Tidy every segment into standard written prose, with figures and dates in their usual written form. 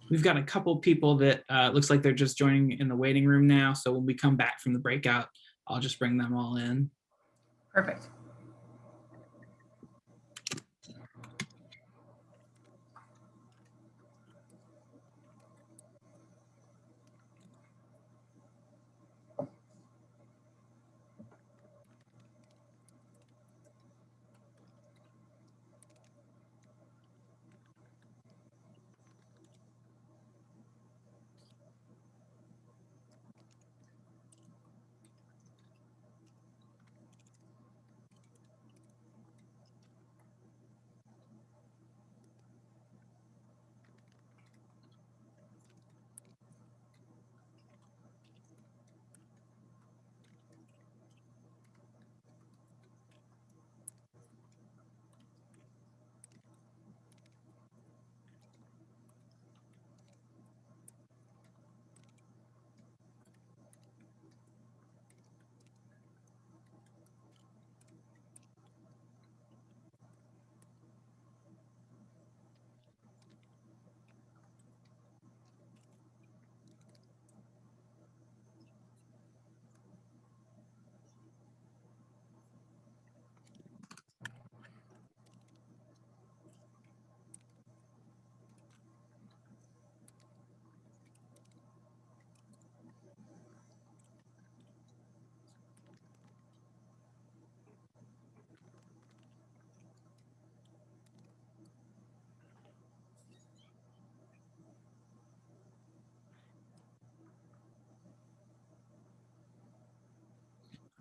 We've got a couple people that looks like they're just joining in the waiting room now. So when we come back from the breakout, I'll just bring them all in. Perfect.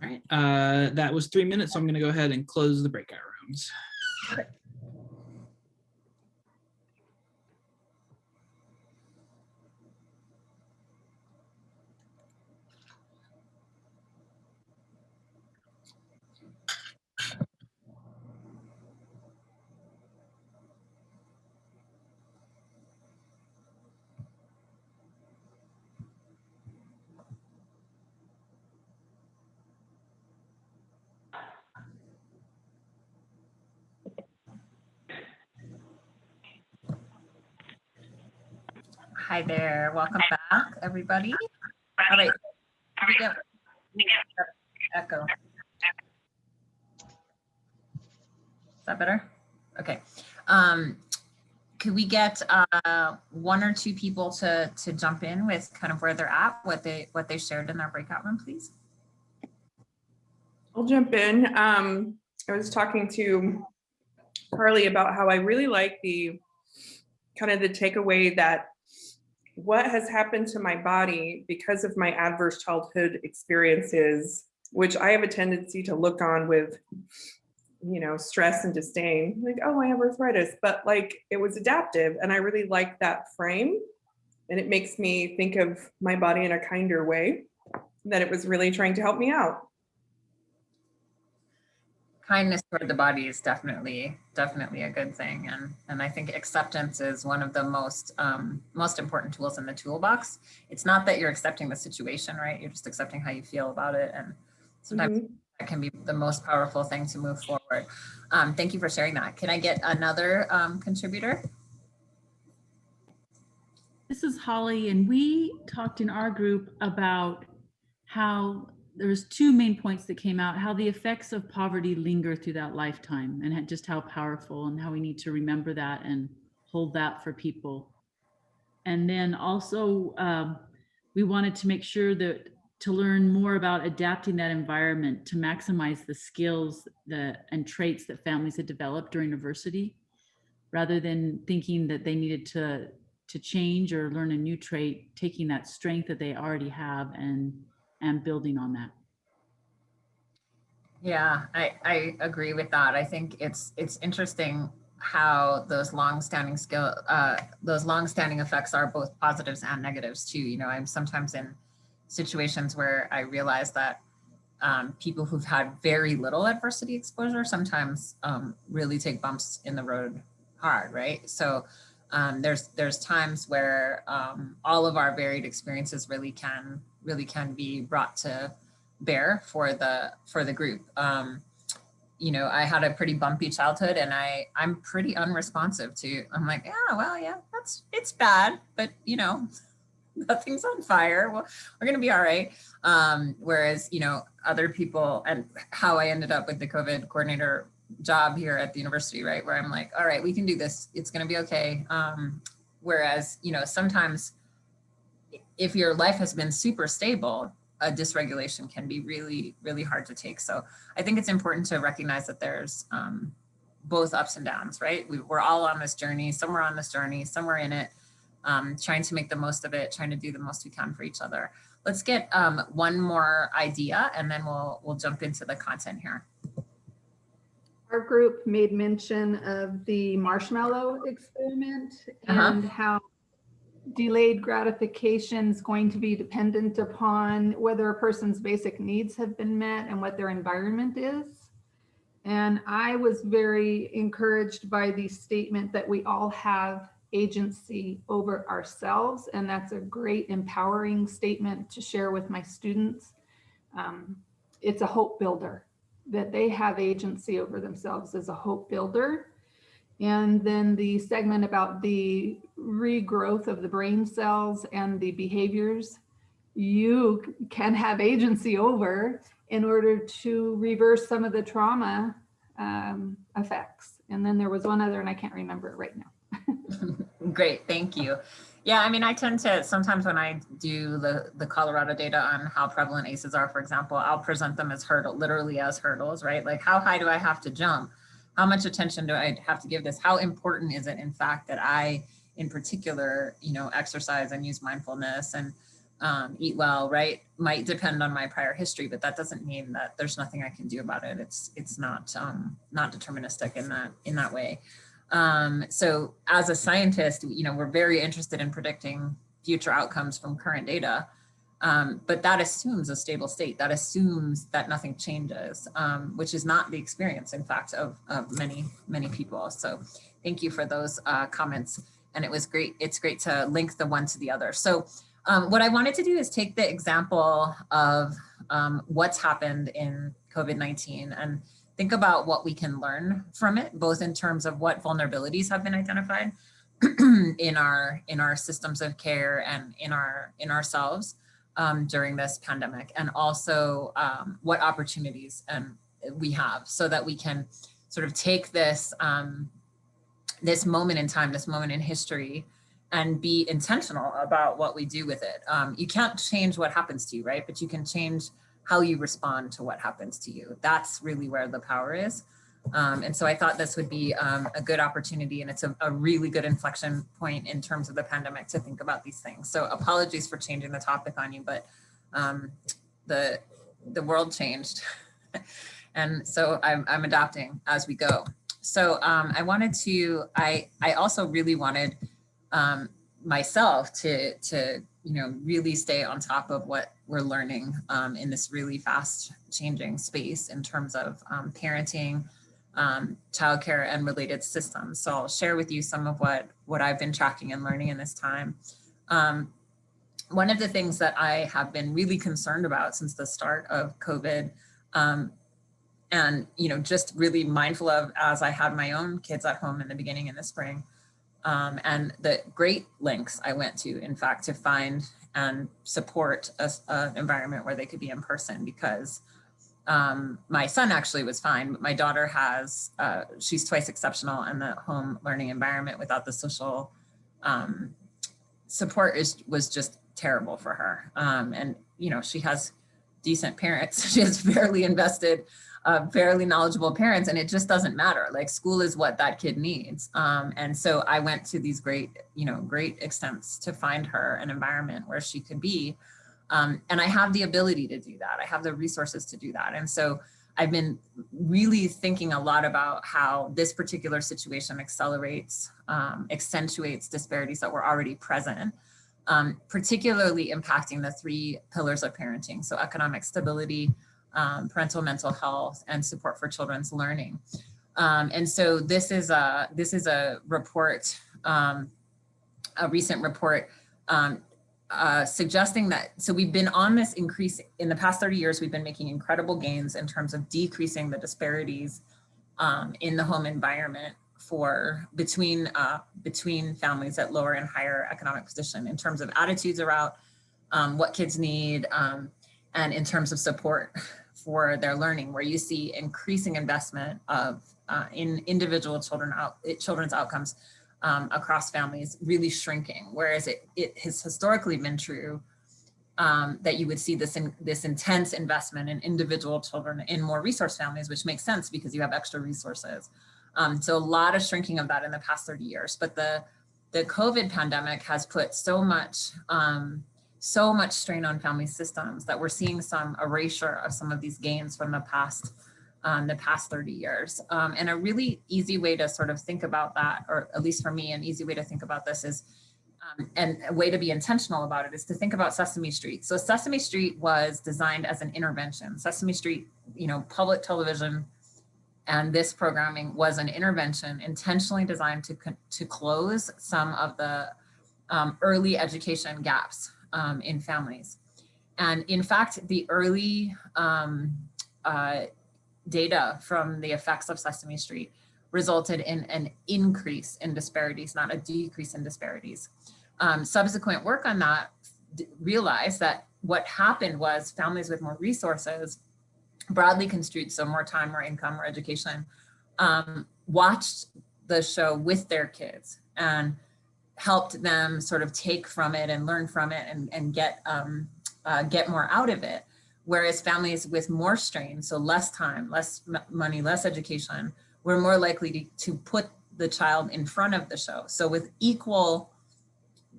All right, that was 3 minutes. So I'm gonna go ahead and close the breakout rooms. Okay. Hi there, welcome back, everybody. All right, we get echo. Is that better? Okay. Could we get 1 or 2 people to jump in with kind of where they're at, what they shared in their breakout room, please? I'll jump in. I was talking to Carly about how I really like the kind of the takeaway that what has happened to my body because of my adverse childhood experiences, which I have a tendency to look on with, you know, stress and disdain, like, oh, I have arthritis, but like it was adaptive. And I really like that frame. And it makes me think of my body in a kinder way, that it was really trying to help me out. Kindness toward the body is definitely a good thing, and I think acceptance is one of the most important tools in the toolbox. It's not that you're accepting the situation, right? You're just accepting how you feel about it, and sometimes that can be the most powerful thing to move forward. Thank you for sharing that. Can I get another contributor? This is Holly, and we talked in our group about how there was 2 main points that came out, how the effects of poverty linger through that lifetime, and just how powerful, and how we need to remember that and hold that for people. And then also we wanted to make sure that to learn more about adapting that environment to maximize the skills and traits that families had developed during adversity, rather than thinking that they needed to change or learn a new trait, taking that strength that they already have and building on that. Yeah, I agree with that. I think it's interesting how those long-standing effects are both positives and negatives too. You know, I'm sometimes in situations where I realize that people who've had very little adversity exposure sometimes really take bumps in the road hard, right? So there's times where all of our varied experiences really can be brought to bear for the group. You know, I had a pretty bumpy childhood, and I'm pretty unresponsive to, I'm like, yeah, well, yeah, it's bad, but you know, nothing's on fire. Well, we're going to be all right. Whereas, you know, other people, and how I ended up with the COVID coordinator job here at the university, right? Where I'm like, all right, we can do this. It's going to be okay. Whereas, you know, sometimes if your life has been super stable, a dysregulation can be really, really hard to take. So I think it's important to recognize that there's both ups and downs, right? We're all on this journey. Some are on this journey, some are in it, trying to make the most of it, trying to do the most we can for each other. Let's get one more idea and then we'll jump into the content here. Our group made mention of the marshmallow experiment and how delayed gratification is going to be dependent upon whether a person's basic needs have been met and what their environment is. And I was very encouraged by the statement that we all have agency over ourselves. And that's a great empowering statement to share with my students. It's a hope builder. That they have agency over themselves is a hope builder. And then the segment about the regrowth of the brain cells and the behaviors you can have agency over in order to reverse some of the trauma effects. And then there was one other, and I can't remember it right now. Great, thank you. Yeah, I mean, I tend to, sometimes when I do the Colorado data on how prevalent ACEs are, for example, I'll present them as literally as hurdles, right? Like, how high do I have to jump? How much attention do I have to give this? How important is it, in fact, that I, in particular, you know, exercise and use mindfulness and eat well, right? Might depend on my prior history, but that doesn't mean that there's nothing I can do about it. It's not deterministic in that way. So as a scientist, you know, we're very interested in predicting future outcomes from current data. But that assumes a stable state. That assumes that nothing changes, which is not the experience, in fact, of many, many people. So thank you for those comments. And it was great. It's great to link the one to the other. So what I wanted to do is take the example of what's happened in COVID-19 and think about what we can learn from it, both in terms of what vulnerabilities have been identified in our systems of care and in ourselves during this pandemic, and also what opportunities we have, so that we can sort of take this this moment in time, this moment in history, and be intentional about what we do with it. You can't change what happens to you, right? But you can change how you respond to what happens to you. That's really where the power is. And so I thought this would be a good opportunity, and it's a really good inflection point in terms of the pandemic to think about these things. So apologies for changing the topic on you, but the world changed. And so I'm adapting as we go. So I also really wanted myself to you know, really stay on top of what we're learning in this really fast changing space in terms of parenting, childcare, and related systems. So I'll share with you some of what I've been tracking and learning in this time. One of the things that I have been really concerned about since the start of COVID, and you know, just really mindful of as I had my own kids at home in the beginning in the spring, and the great lengths I went to, in fact, to find and support an environment where they could be in person, because my son actually was fine, but my daughter has, she's twice exceptional in the home learning environment without the social support was just terrible for her. And, you know, she has decent parents. She has fairly invested, fairly knowledgeable parents, and it just doesn't matter. Like, school is what that kid needs. And so I went to these great extents to find her an environment where she could be. And I have the ability to do that. I have the resources to do that. And so I've been really thinking a lot about how this particular situation accelerates, accentuates disparities that were already present, particularly impacting the 3 pillars of parenting. So economic stability, parental mental health, and support for children's learning. And so this is a report, a recent report, suggesting that, so we've been on this increase in the past 30 years, we've been making incredible gains in terms of decreasing the disparities in the home environment between families at lower and higher economic position in terms of attitudes around what kids need, and in terms of support for their learning, where you see increasing investment of in individual children's outcomes across families really shrinking, whereas it has historically been true that you would see this intense investment in individual children in more resource families, which makes sense because you have extra resources. So a lot of shrinking of that in the past 30 years. But the COVID pandemic has put so much strain on family systems that we're seeing some erasure of some of these gains from the past 30 years. And a really easy way to sort of think about that, or at least for me, an easy way to think about this is, and a way to be intentional about it, is to think about Sesame Street. So Sesame Street was designed as an intervention. Sesame Street, public television and this programming was an intervention intentionally designed to close some of the early education gaps in families. And in fact, the early data from the effects of Sesame Street resulted in an increase in disparities, not a decrease in disparities. Subsequent work on that realized that what happened was families with more resources, broadly construed, so more time, more income, more education, watched the show with their kids and helped them sort of take from it and learn from it and get more out of it. Whereas families with more strain, so less time, less money, less education, were more likely to put the child in front of the show. So with equal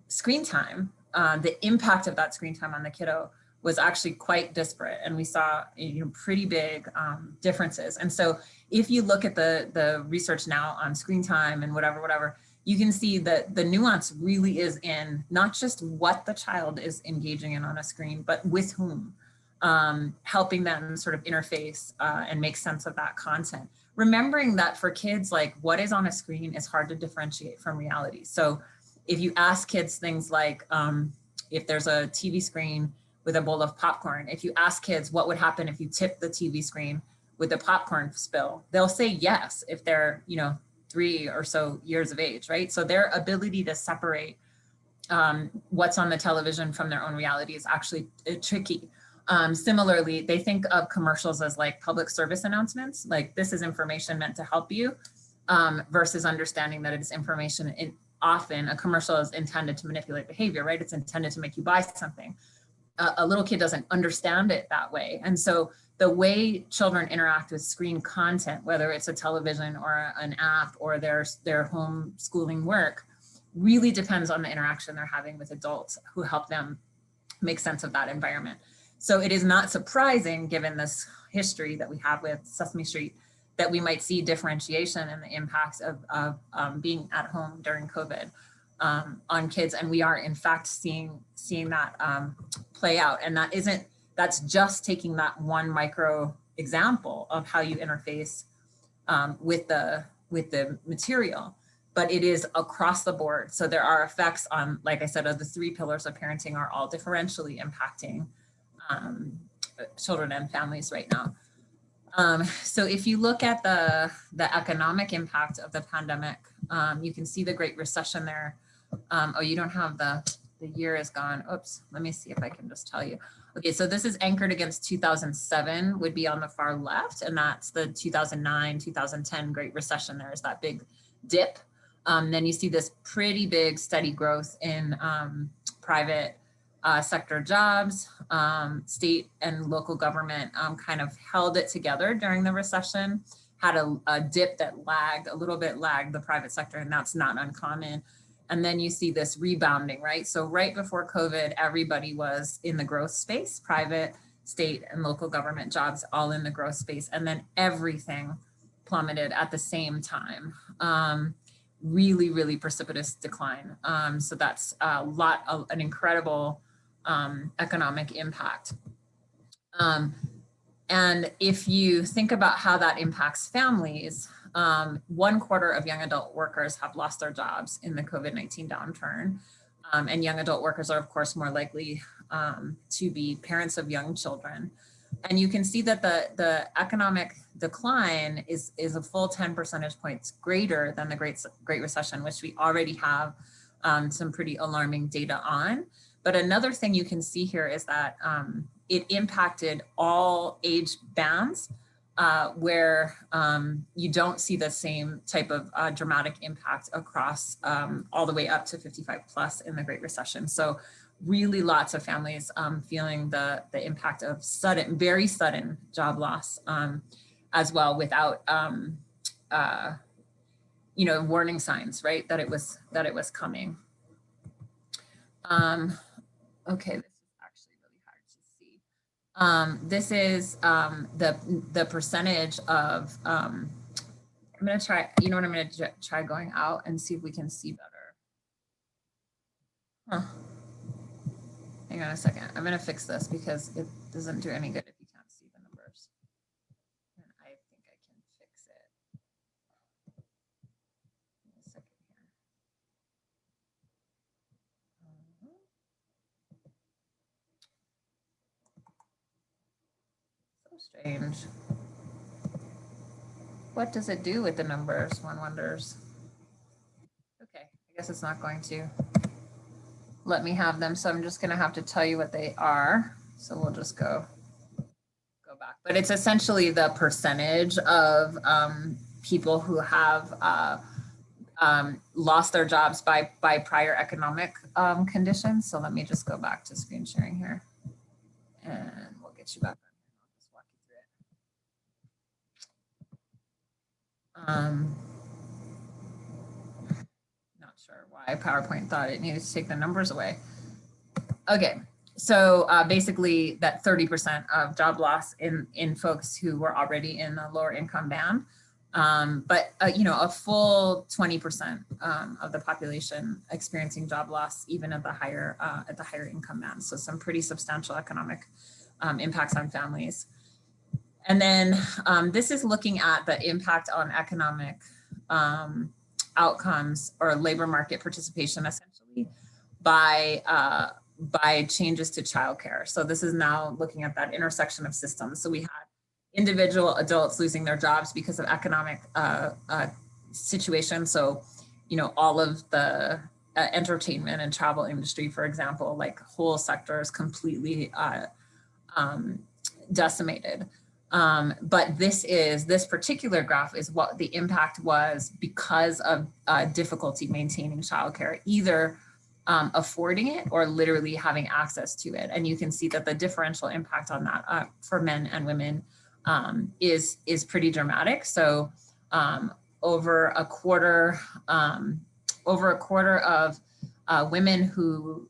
screen time, the impact of that screen time on the kiddo was actually quite disparate. And we saw pretty big differences. And so if you look at the research now on screen time and whatever, you can see that the nuance really is in not just what the child is engaging in on a screen, but with whom, helping them sort of interface and make sense of that content. Remembering that for kids, like what is on a screen is hard to differentiate from reality. So if you ask kids things like, if there's a TV screen with a bowl of popcorn, if you ask kids what would happen if you tip the TV screen with a popcorn spill, they'll say yes if they're, 3 or so years of age, right? So their ability to separate what's on the television from their own reality is actually tricky. Similarly, they think of commercials as like public service announcements, like this is information meant to help you, versus understanding that it's information. Often a commercial is intended to manipulate behavior, right? It's intended to make you buy something. A little kid doesn't understand it that way. And so the way children interact with screen content, whether it's a television or an app or their homeschooling work, really depends on the interaction they're having with adults who help them make sense of that environment. So it is not surprising, given this history that we have with Sesame Street, that we might see differentiation in the impacts of being at home during COVID on kids. And we are in fact seeing that play out. And that's just taking that one micro example of how you interface with the material, but it is across the board. So there are effects on, like I said, of the 3 pillars of parenting are all differentially impacting children and families right now. So if you look at the economic impact of the pandemic, you can see the Great Recession there. Oh, you don't have the year is gone. Oops, let me see if I can just tell you. Okay, so this is anchored against 2007 would be on the far left, and that's the 2009, 2010 Great Recession. There's that big dip. Then you see this pretty big steady growth in private sector jobs. State and local government kind of held it together during the recession, had a dip that lagged the private sector, and that's not uncommon. And then you see this rebounding, right? So right before COVID, everybody was in the growth space, private, state, and local government jobs all in the growth space. And then everything plummeted at the same time. Really, really precipitous decline. So that's an incredible economic impact. And if you think about how that impacts families, 1/4 of young adult workers have lost their jobs in the COVID-19 downturn. And young adult workers are, of course, more likely to be parents of young children. And you can see that the economic decline is a full 10 percentage points greater than the Great Recession, which we already have some pretty alarming data on. But another thing you can see here is that it impacted all age bands, where you don't see the same type of dramatic impact across all the way up to 55 plus in the Great Recession. So really lots of families feeling the impact of very sudden job loss as well, without warning signs, right, that it was coming. Okay, this is actually really hard to see. This is the percentage of, I'm gonna try, you know what, I'm gonna try going out and see if we can see better. Huh. Hang on a second, I'm gonna fix this because it doesn't do any good if you can't see the numbers. And I think I can fix it. Give me a second here. So strange. What does it do with the numbers, one wonders? Okay, I guess it's not going to let me have them, so I'm just going to have to tell you what they are. So we'll just go back. But it's essentially the percentage of people who have lost their jobs by prior economic conditions. So let me just go back to screen sharing here, and we'll get you back on here. I'll just walk you through it. Not sure why PowerPoint thought it needed to take the numbers away. Okay, so basically that 30% of job loss in folks who were already in the lower income band, but a full 20% of the population experiencing job loss even at the higher income band. So some pretty substantial economic impacts on families. And then this is looking at the impact on economic outcomes or labor market participation, essentially by changes to childcare. So this is now looking at that intersection of systems. So we had individual adults losing their jobs because of economic situations. So, all of the entertainment and travel industry, for example, like whole sectors completely decimated. But this particular graph is what the impact was because of difficulty maintaining childcare, either affording it or literally having access to it. And you can see that the differential impact on that for men and women is pretty dramatic. So over a quarter of women who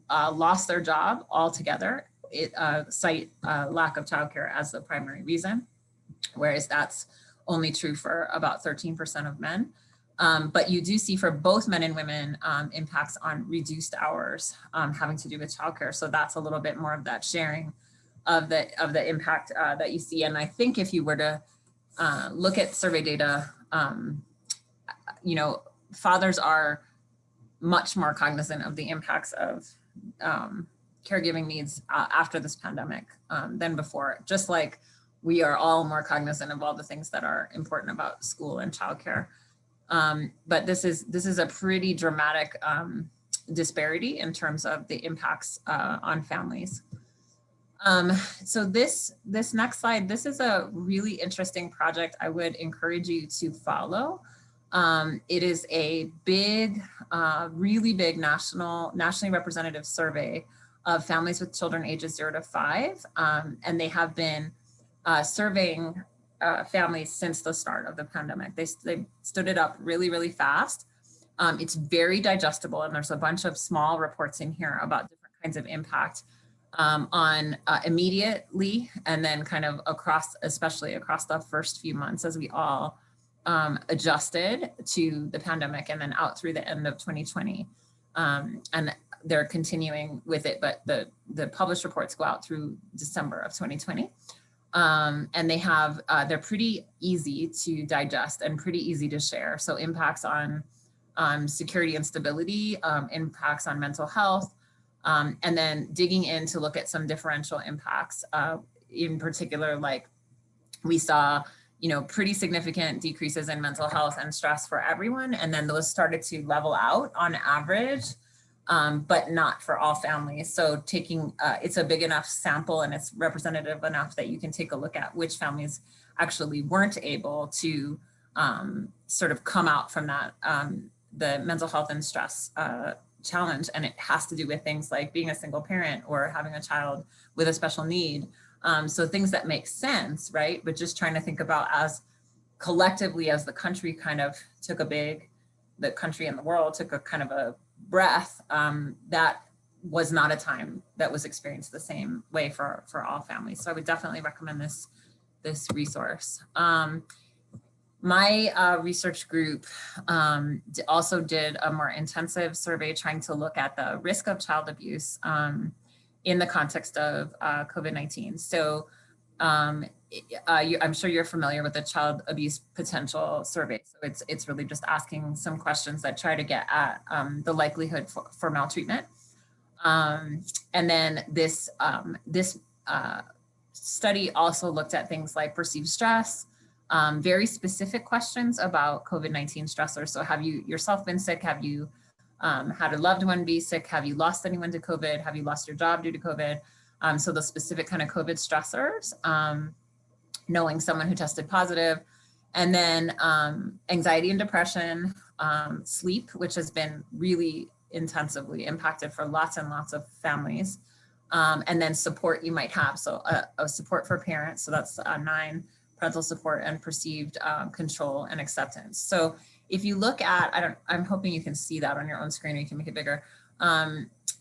lost their job altogether cite lack of childcare as the primary reason, whereas that's only true for about 13% of men. But you do see for both men and women impacts on reduced hours having to do with childcare. So that's a little bit more of that sharing of the impact that you see. And I think if you were to look at survey data, fathers are much more cognizant of the impacts of caregiving needs after this pandemic than before, just like we are all more cognizant of all the things that are important about school and childcare. But this is a pretty dramatic disparity in terms of the impacts on families. So this next slide, this is a really interesting project I would encourage you to follow. It is a big, really big nationally representative survey of families with children ages 0 to 5. And they have been surveying families since the start of the pandemic. They stood it up really, really fast. It's very digestible, and there's a bunch of small reports in here about different kinds of impact on immediately, and then kind of especially across the first few months as we all adjusted to the pandemic, and then out through the end of 2020. And they're continuing with it, but the published reports go out through December of 2020. And they're pretty easy to digest and pretty easy to share. So impacts on security and stability, impacts on mental health, And then digging in to look at some differential impacts, in particular, like we saw, you know, pretty significant decreases in mental health and stress for everyone. And then those started to level out on average, but not for all families. So taking, it's a big enough sample and it's representative enough that you can take a look at which families actually weren't able to sort of come out from that, the mental health and stress challenge. And it has to do with things like being a single parent or having a child with a special need. So things that make sense, right? But just trying to think about as collectively as the country kind of took the country and the world took a kind of a breath, that was not a time that was experienced the same way for all families. So I would definitely recommend this resource. My research group also did a more intensive survey trying to look at the risk of child abuse in the context of COVID-19. So I'm sure you're familiar with the child abuse potential survey. So it's really just asking some questions that try to get at the likelihood for maltreatment. And then this study also looked at things like perceived stress, very specific questions about COVID-19 stressors. So have you yourself been sick? Have you had a loved one be sick? Have you lost anyone to COVID? Have you lost your job due to COVID? So the specific kind of COVID stressors, knowing someone who tested positive, and then anxiety and depression, sleep, which has been really intensively impacted for lots and lots of families, and then support you might have. So a support for parents. So that's 9, parental support and perceived control and acceptance. So if you look at, I'm hoping you can see that on your own screen or you can make it bigger.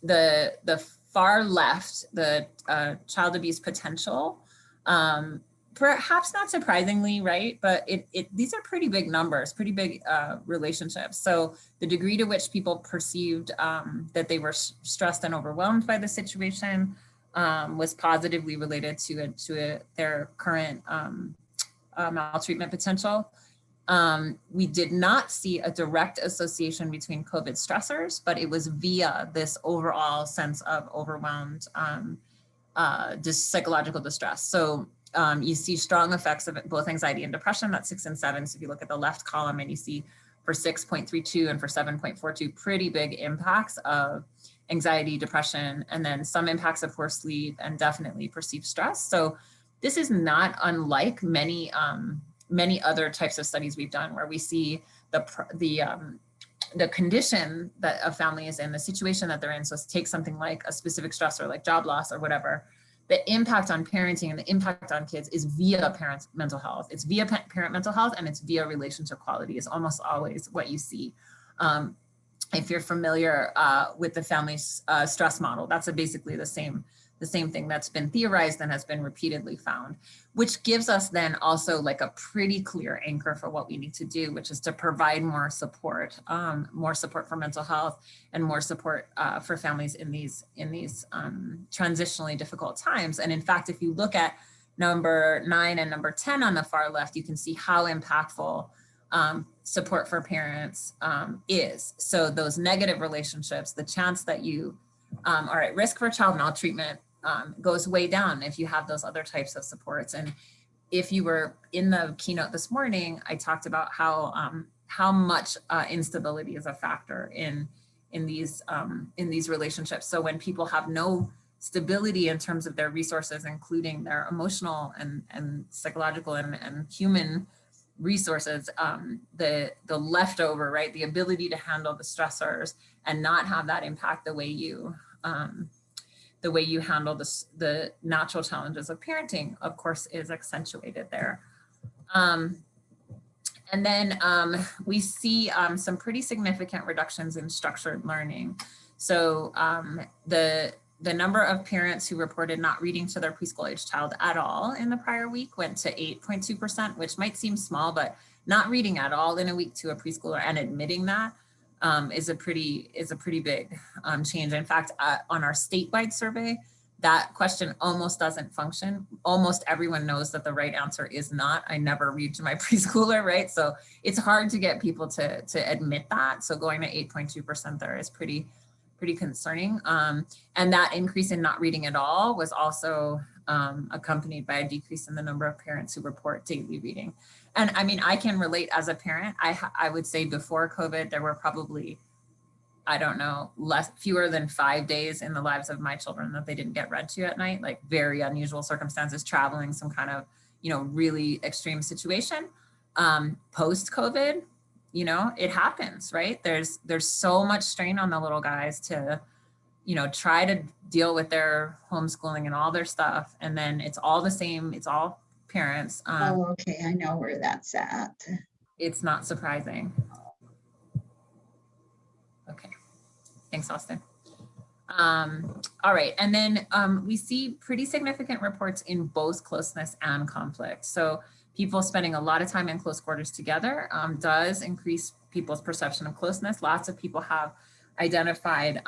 The far left, the child abuse potential, perhaps not surprisingly, right? But these are pretty big numbers, pretty big relationships. So the degree to which people perceived that they were stressed and overwhelmed by the situation was positively related to their current maltreatment potential. We did not see a direct association between COVID stressors, but it was via this overall sense of overwhelmed psychological distress. So you see strong effects of both anxiety and depression, that's 6 and 7. So if you look at the left column and you see for 6.32 and for 7.42, pretty big impacts of anxiety, depression, and then some impacts of poor sleep and definitely perceived stress. So this is not unlike many other types of studies we've done where we see the condition that a family is in, the situation that they're in. So take something like a specific stressor, like job loss or whatever. The impact on parenting and the impact on kids is via parents' mental health. It's via parent mental health and it's via relationship quality is almost always what you see. If you're familiar with the family stress model, that's basically the same thing that's been theorized and has been repeatedly found, which gives us then also like a pretty clear anchor for what we need to do, which is to provide more support for mental health and more support for families in these transitionally difficult times. And in fact, if you look at number 9 and number 10 on the far left, you can see how impactful support for parents is. So those negative relationships, the chance that you are at risk for child maltreatment goes way down if you have those other types of supports. And if you were in the keynote this morning, I talked about how much instability is a factor in these relationships. So when people have no stability in terms of their resources, including their emotional and psychological and human resources, the leftover, right, the ability to handle the stressors and not have that impact the way you handle the natural challenges of parenting, of course, is accentuated there. And then we see some pretty significant reductions in structured learning. So the number of parents who reported not reading to their preschool age child at all in the prior week went to 8.2%, which might seem small, but not reading at all in a week to a preschooler and admitting that is a pretty big change. In fact, on our statewide survey, that question almost doesn't function. Almost everyone knows that the right answer is not, I never read to my preschooler, right? So it's hard to get people to admit that. So going to 8.2% there is pretty concerning. And that increase in not reading at all was also accompanied by a decrease in the number of parents who report daily reading. And I mean, I can relate as a parent. I would say before COVID, there were probably, I don't know, fewer than 5 days in the lives of my children that they didn't get read to at night, like very unusual circumstances, traveling, some kind of, you know, really extreme situation. Post COVID, you know, it happens, right? There's so much strain on the little guys to, you know, try to deal with their homeschooling and all their stuff. And then it's all the same. It's all parents. Oh, okay. I know where that's at. It's not surprising. Okay. Thanks, Austin. All right. And then we see pretty significant reports in both closeness and conflict. So people spending a lot of time in close quarters together does increase people's perception of closeness. Lots of people have identified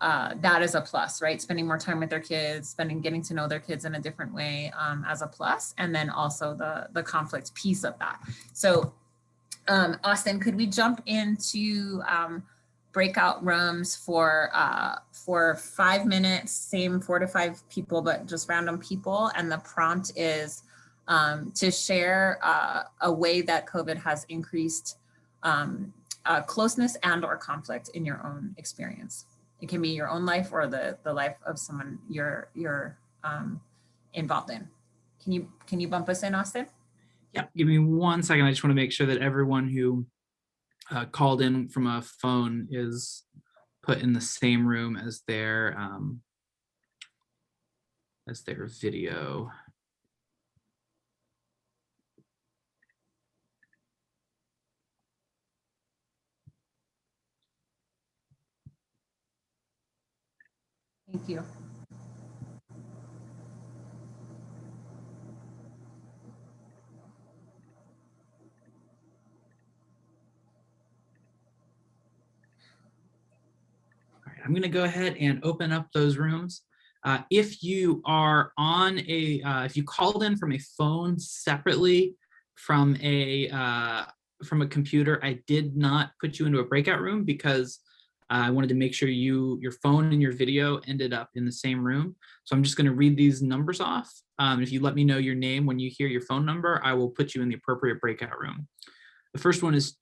that as a plus, right? Spending more time with their kids, getting to know their kids in a different way as a plus. And then also the conflict piece of that. So Austin, could we jump into breakout rooms for 5 minutes, same 4 to 5 people, but just random people. And the prompt is to share a way that COVID has increased closeness and or conflict in your own experience. It can be your own life or the life of someone you're involved in. Can you bump us in, Austin? Yeah, give me 1 second. I just want to make sure that everyone who called in from a phone is put in the same room as their video. Thank you. I'm going to go ahead and open up those rooms. If you are on if you called in from a phone separately from a computer, I did not put you into a breakout room because I wanted to make sure your phone and your video ended up in the same room. So I'm just going to read these numbers off. If you let me know your name when you hear your phone number, I will put you in the appropriate breakout room. The first one is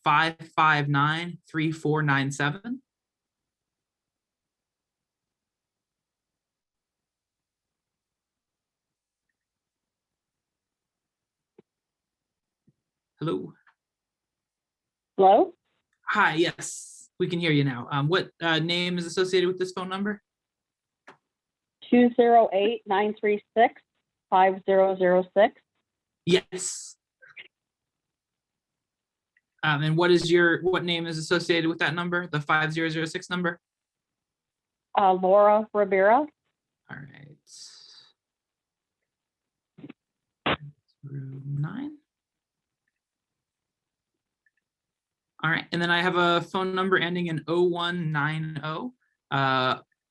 208-559-3497. Hello. Hello? Hi, yes, we can hear you now. What name is associated with this phone number? 208-936-5006. Yes. And what name is associated with that number, the 5006 number? Laura Rivera. All right. Room 9. All right, and then I have a phone number ending in 0190.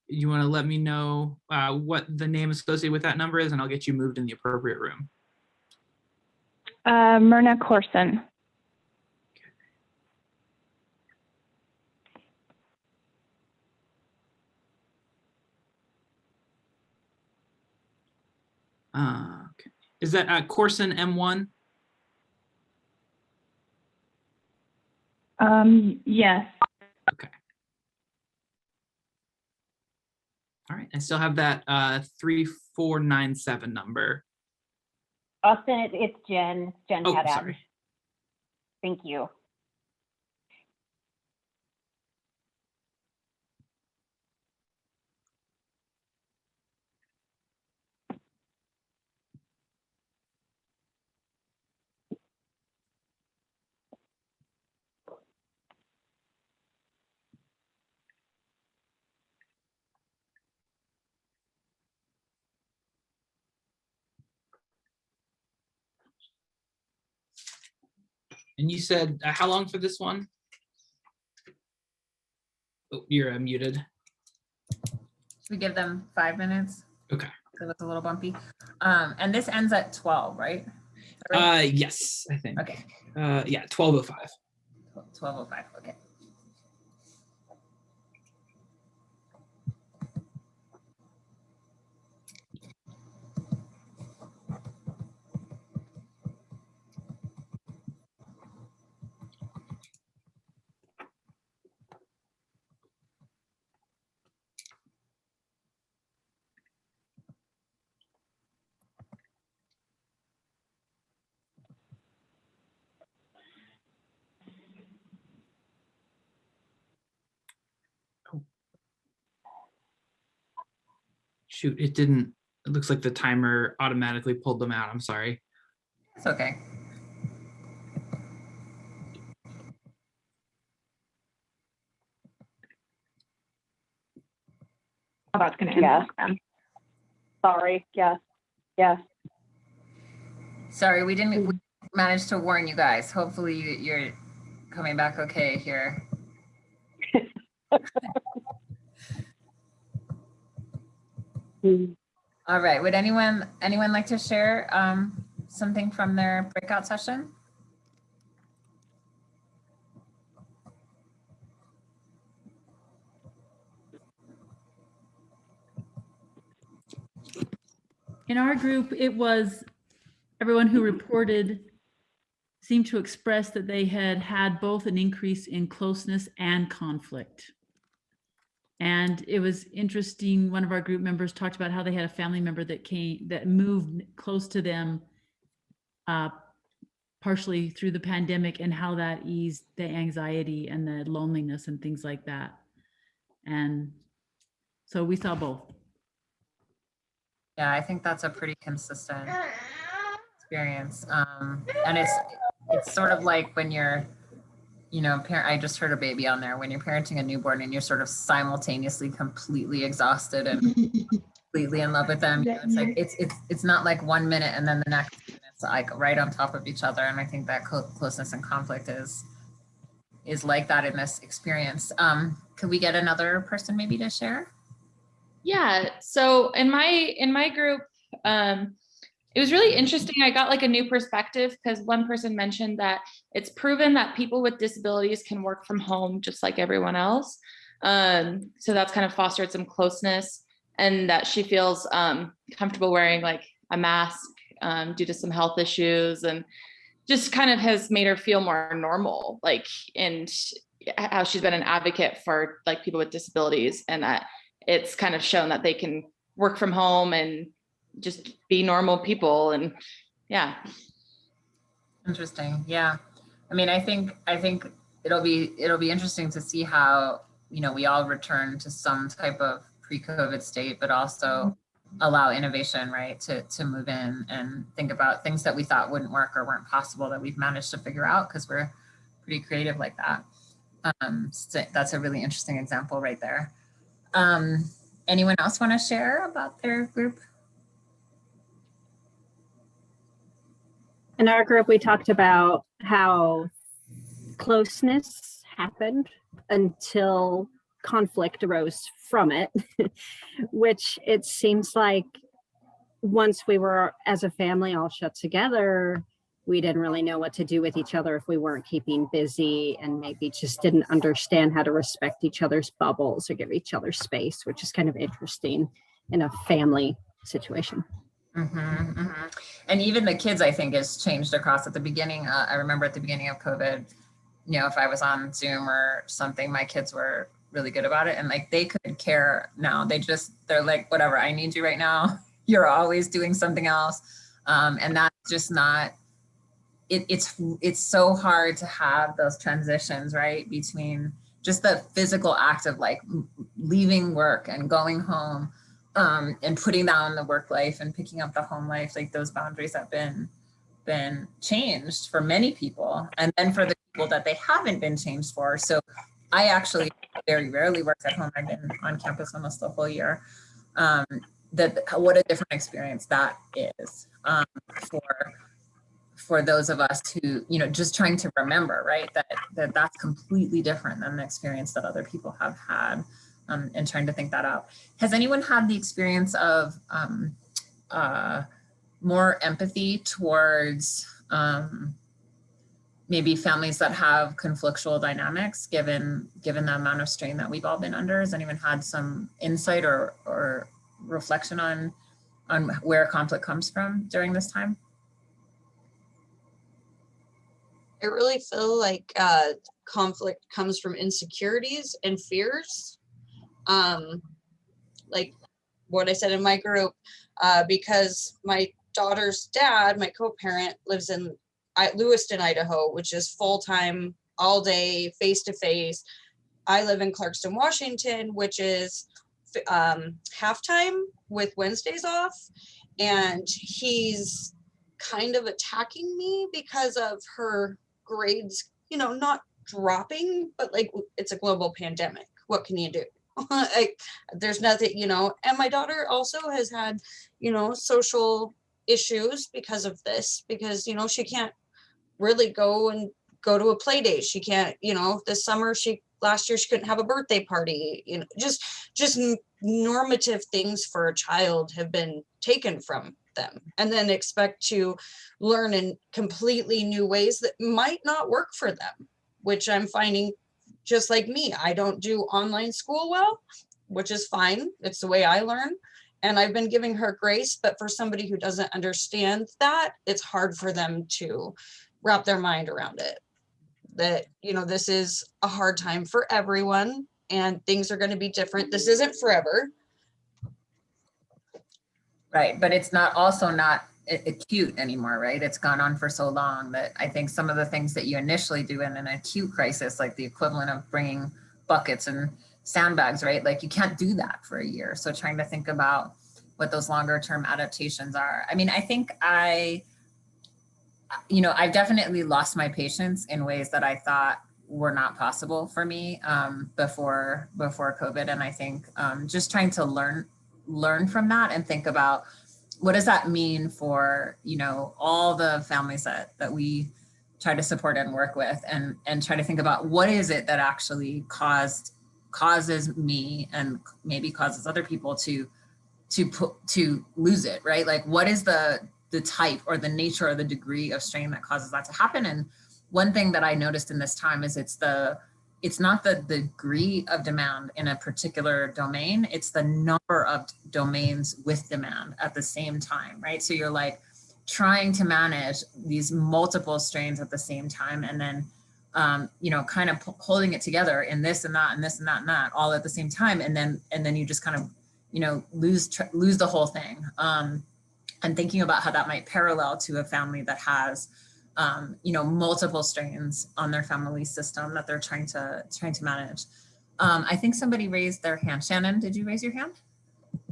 You want to let me know what the name associated with that number is, and I'll get you moved in the appropriate room. Myrna Corson. Okay. Is that Corson M1? Yes. Okay. All right, I still have that 3497 number. Austin, it's Jen. Jen Oh, Haddad. sorry. Thank you. And you said how long for this one? Oh, you're muted. Should we give them 5 minutes? Okay. So it's a little bumpy. And this ends at 12, right? Right? Yes, I think. Okay. Yeah, 12:05. 12:05. Okay. shoot, it didn't, it looks like the timer automatically pulled them out. I'm sorry. It's okay. Oh, that's going to end Yes. then. Sorry. Yes. Yes. Sorry, we didn't manage to warn you guys. Hopefully you're coming back okay here. All right, would anyone like to share something from their breakout session? In our group, it was everyone who reported seemed to express that they had had both an increase in closeness and conflict. And it was interesting, one of our group members talked about how they had a family member that moved close to them partially through the pandemic, and how that eased the anxiety and the loneliness and things like that. And so we saw both. Yeah, I think that's a pretty consistent experience. And it's sort of like when you're, I just heard a baby on there, when you're parenting a newborn and you're sort of simultaneously completely exhausted and completely in love with them. It's like, it's not like 1 minute and then the next it's like right on top of each other. And I think that closeness and conflict is like that in this experience. Could we get another person maybe to share? Yeah. So in my group, it was really interesting. I got like a new perspective because one person mentioned that it's proven that people with disabilities can work from home just like everyone else. So that's kind of fostered some closeness, and that she feels comfortable wearing like a mask due to some health issues, and just kind of has made her feel more normal, like, and how she's been an advocate for like people with disabilities, and that it's kind of shown that they can work from home and just be normal people. And yeah. Interesting. Yeah. I mean, I think it'll be interesting to see how, we all return to some type of pre-COVID state, but also allow innovation, right, to move in and think about things that we thought wouldn't work or weren't possible that we've managed to figure out because we're pretty creative like that. So that's a really interesting example right there. Anyone else want to share about their group? In our group, we talked about how closeness happened until conflict arose from it, which it seems like once we were as a family all shut together, we didn't really know what to do with each other if we weren't keeping busy, and maybe just didn't understand how to respect each other's bubbles or give each other space, which is kind of interesting in a family situation. Mm-hmm, mm-hmm. And even the kids, I think, has changed across at the beginning. I remember at the beginning of COVID, if I was on Zoom or something, my kids were really good about it. And like, they could care now. They're like, whatever, I need you right now. You're always doing something else. And that's just not, it's so hard to have those transitions, right? Between just the physical act of like leaving work and going home, and putting down the work life and picking up the home life. Like, those boundaries have been changed for many people, and then for the people that they haven't been changed for. So I actually very rarely work at home. I've been on campus almost the whole year. What a different experience that is for those of us who, just trying to remember, right, that's completely different than the experience that other people have had, and trying to think that out. Has anyone had the experience of more empathy towards maybe families that have conflictual dynamics, given the amount of strain that we've all been under? Has anyone had some insight or reflection on where conflict comes from during this time? I really feel like conflict comes from insecurities and fears. Like what I said in my group, because my daughter's dad, my co-parent, lives in Lewiston, Idaho, which is full-time, all day, face-to-face. I live in Clarkston, Washington, which is half-time, with Wednesdays off, and he's kind of attacking me because of her grades, you know, not dropping, but like it's a global pandemic. What can you do? Like, there's nothing, you know. And my daughter also has had, you know, social issues because of this, because, you know, she can't really go to a play date. She can't, you know, this summer, last year she couldn't have a birthday party, you know, just normative things for a child have been taken from them, and then expect to learn in completely new ways that might not work for them, which I'm finding, just like me, I don't do online school well, which is fine. It's the way I learn. And I've been giving her grace, but for somebody who doesn't understand that, it's hard for them to wrap their mind around it. That, you know, this is a hard time for everyone and things are going to be different. This isn't forever. Right, but it's not acute anymore, right? It's gone on for so long that I think some of the things that you initially do in an acute crisis, like the equivalent of bringing buckets and sandbags, right? Like you can't do that for a year. So trying to think about what those longer term adaptations are. I mean, I think I've definitely lost my patience in ways that I thought were not possible for me before COVID. And I think just trying to learn from that and think about what does that mean for, you know, all the families that we try to support and work with, and try to think about what is it that actually causes me and maybe causes other people to lose it, right? Like what is the type or the nature or the degree of strain that causes that to happen? And one thing that I noticed in this time is it's not the degree of demand in a particular domain, it's the number of domains with demand at the same time, right? So you're like trying to manage these multiple strains at the same time, and then kind of holding it together in this and that and this and that and that all at the same time, and then you just kind of lose the whole thing. And thinking about how that might parallel to a family that has multiple strains on their family system that they're trying to manage. I think somebody raised their hand. Shannon, did you raise your hand?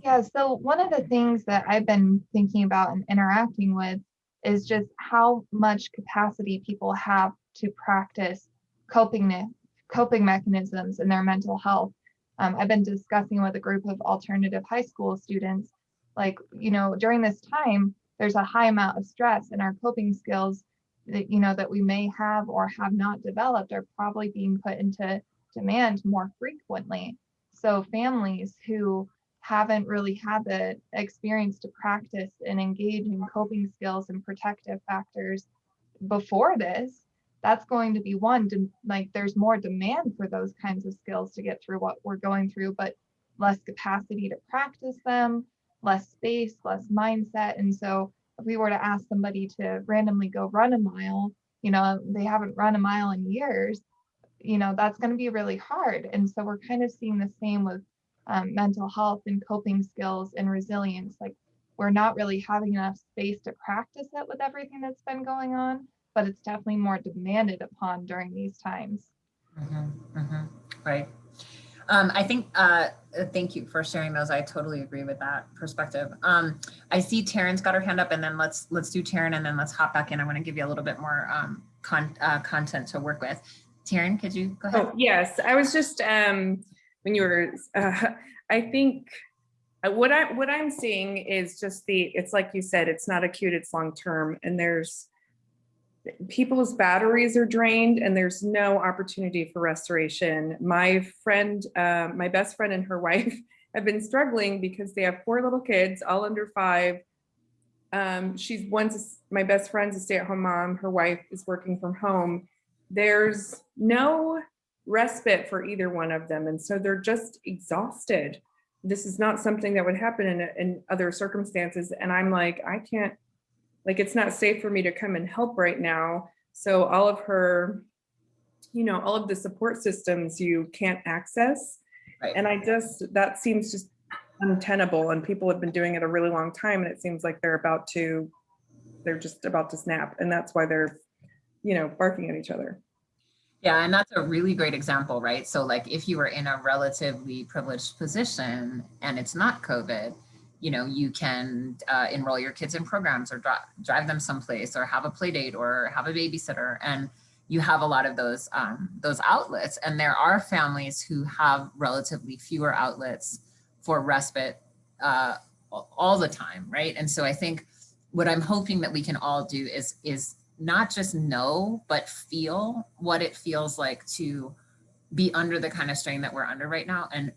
Yeah, so one of the things that I've been thinking about and interacting with is just how much capacity people have to practice coping mechanisms in their mental health. I've been discussing with a group of alternative high school students, like, during this time, there's a high amount of stress, and our coping skills that we may have or have not developed are probably being put into demand more frequently. So families who haven't really had the experience to practice and engage in coping skills and protective factors before this, that's going to be there's more demand for those kinds of skills to get through what we're going through, but less capacity to practice them, less space, less mindset. And so if we were to ask somebody to randomly go run a mile, they haven't run a mile in years, that's going to be really hard. And so we're kind of seeing the same with mental health and coping skills and resilience. Like, we're not really having enough space to practice it with everything that's been going on, but it's definitely more demanded upon during these times. Right. I think, thank you for sharing those. I totally agree with that perspective. I see Taryn's got her hand up, and then let's do Taryn, and then let's hop back in. I want to give you a little bit more content to work with. Taryn, could you go ahead? Oh, yes, I was just, when you were, I think what I'm seeing is just it's like you said, it's not acute, it's long-term, and people's batteries are drained and there's no opportunity for restoration. My best friend and her wife have been struggling because they have 4 little kids, all under 5. My best friend's a stay-at-home mom. Her wife is working from home. There's no respite for either one of them. And so they're just exhausted. This is not something that would happen in other circumstances. And I'm like, I can't, it's not safe for me to come and help right now. So all of her, all of the support systems you can't access. Right. And that seems just untenable, and people have been doing it a really long time. And it seems like they're just about to snap. And that's why they're, barking at each other. Yeah, and that's a really great example, right? So like if you were in a relatively privileged position and it's not COVID, you can enroll your kids in programs or drive them someplace or have a play date or have a babysitter. And you have a lot of those outlets. And there are families who have relatively fewer outlets for respite all the time, right? And so I think what I'm hoping that we can all do is not just know, but feel what it feels like to be under the kind of strain that we're under right now, and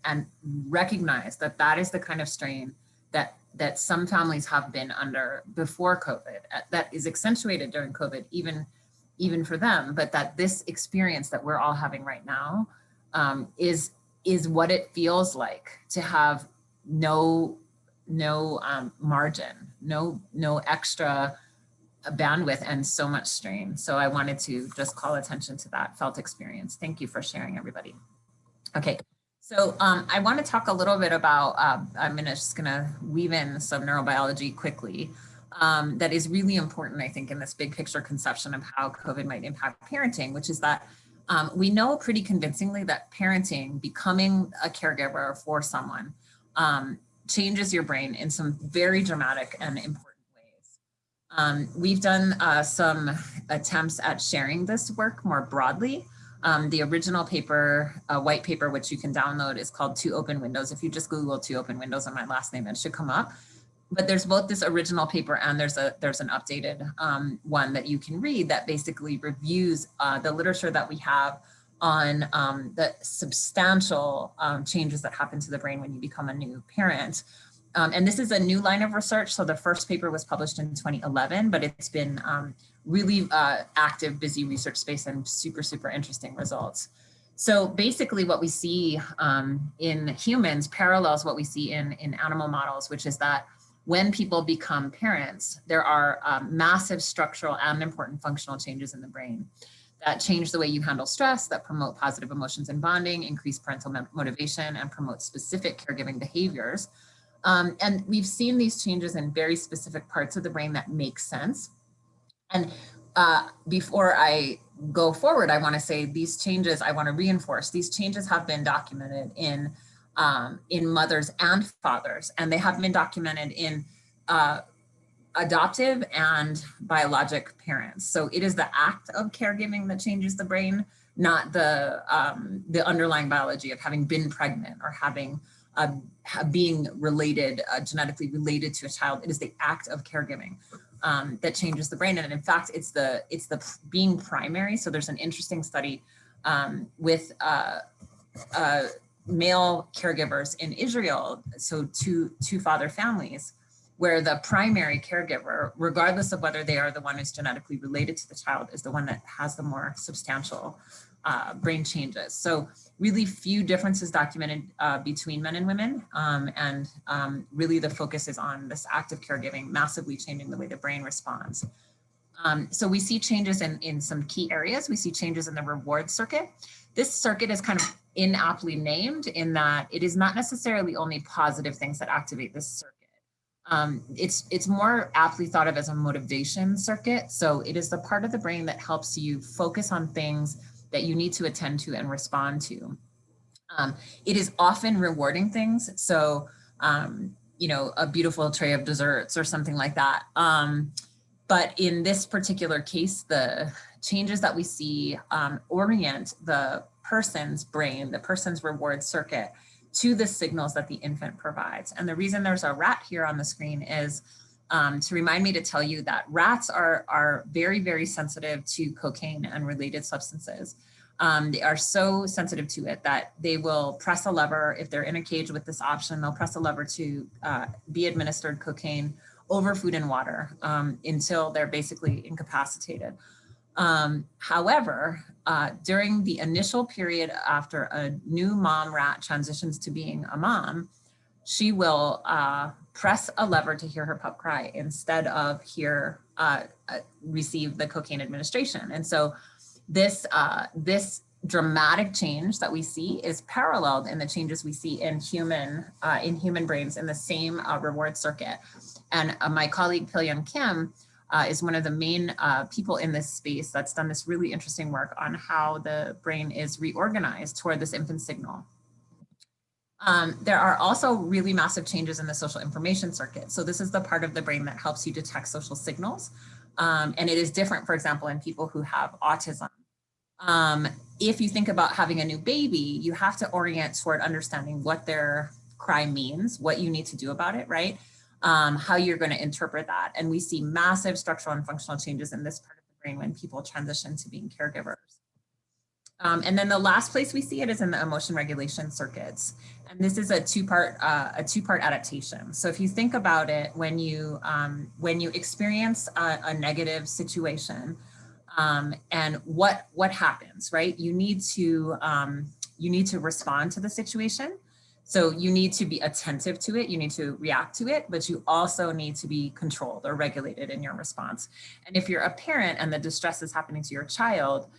recognize that that is the kind of strain that some families have been under before COVID, that is accentuated during COVID, even for them, but that this experience that we're all having right now is what it feels like to have no margin, no extra bandwidth, and so much strain. So I wanted to just call attention to that felt experience. Thank you for sharing, everybody. Okay, so I want to talk a little bit about, I'm just gonna weave in some neurobiology quickly that is really important, I think, in this big picture conception of how COVID might impact parenting, which is that we know pretty convincingly that parenting, becoming a caregiver for someone, changes your brain in some very dramatic and important ways. We've done some attempts at sharing this work more broadly. The original paper, white paper, which you can download, is called 2 Open Windows. If you just Google 2 Open Windows and my last name, it should come up. But there's both this original paper and there's an updated one that you can read that basically reviews the literature that we have on the substantial changes that happen to the brain when you become a new parent. And this is a new line of research. So the first paper was published in 2011, but it's been really active, busy research space and super, super interesting results. So basically what we see in humans parallels what we see in animal models, which is that when people become parents, there are massive structural and important functional changes in the brain that change the way you handle stress, that promote positive emotions and bonding, increase parental motivation, and promote specific caregiving behaviors. And we've seen these changes in very specific parts of the brain that make sense. And before I go forward, I want to say these changes, I want to reinforce, these changes have been documented in mothers and fathers, and they have been documented in adoptive and biologic parents. So it is the act of caregiving that changes the brain, not the underlying biology of having been pregnant or having being related, genetically related to a child. It is the act of caregiving that changes the brain. And in fact, it's the being primary. So there's an interesting study with male caregivers in Israel, so two father families, where the primary caregiver, regardless of whether they are the one who's genetically related to the child, is the one that has the more substantial brain changes. So really few differences documented between men and women. And really the focus is on this act of caregiving massively changing the way the brain responds. So we see changes in some key areas. We see changes in the reward circuit. This circuit is kind of inaptly named in that it is not necessarily only positive things that activate this circuit. It's more aptly thought of as a motivation circuit. So it is the part of the brain that helps you focus on things that you need to attend to and respond to. It is often rewarding things. So, a beautiful tray of desserts or something like that. But in this particular case, the changes that we see orient the person's brain, the person's reward circuit, to the signals that the infant provides. And the reason there's a rat here on the screen is to remind me to tell you that rats are very, very sensitive to cocaine and related substances. They are so sensitive to it that they will press a lever. If they're in a cage with this option, they'll press a lever to be administered cocaine over food and water until they're basically incapacitated. However, during the initial period after a new mom rat transitions to being a mom, she will press a lever to hear her pup cry instead of receive the cocaine administration. And so this dramatic change that we see is paralleled in the changes we see in human brains in the same reward circuit. And my colleague Pil-Young Kim is one of the main people in this space that's done this really interesting work on how the brain is reorganized toward this infant signal. There are also really massive changes in the social information circuit. So this is the part of the brain that helps you detect social signals. And it is different, for example, in people who have autism. If you think about having a new baby, you have to orient toward understanding what their cry means, what you need to do about it, right? How you're going to interpret that. And we see massive structural and functional changes in this part of the brain when people transition to being caregivers. And then the last place we see it is in the emotion regulation circuits. And this is a two-part adaptation. So if you think about it, when you experience a negative situation, and what happens, right? You need to respond to the situation. So you need to be attentive to it, you need to react to it, but you also need to be controlled or regulated in your response. And if you're a parent and the distress is happening to your child,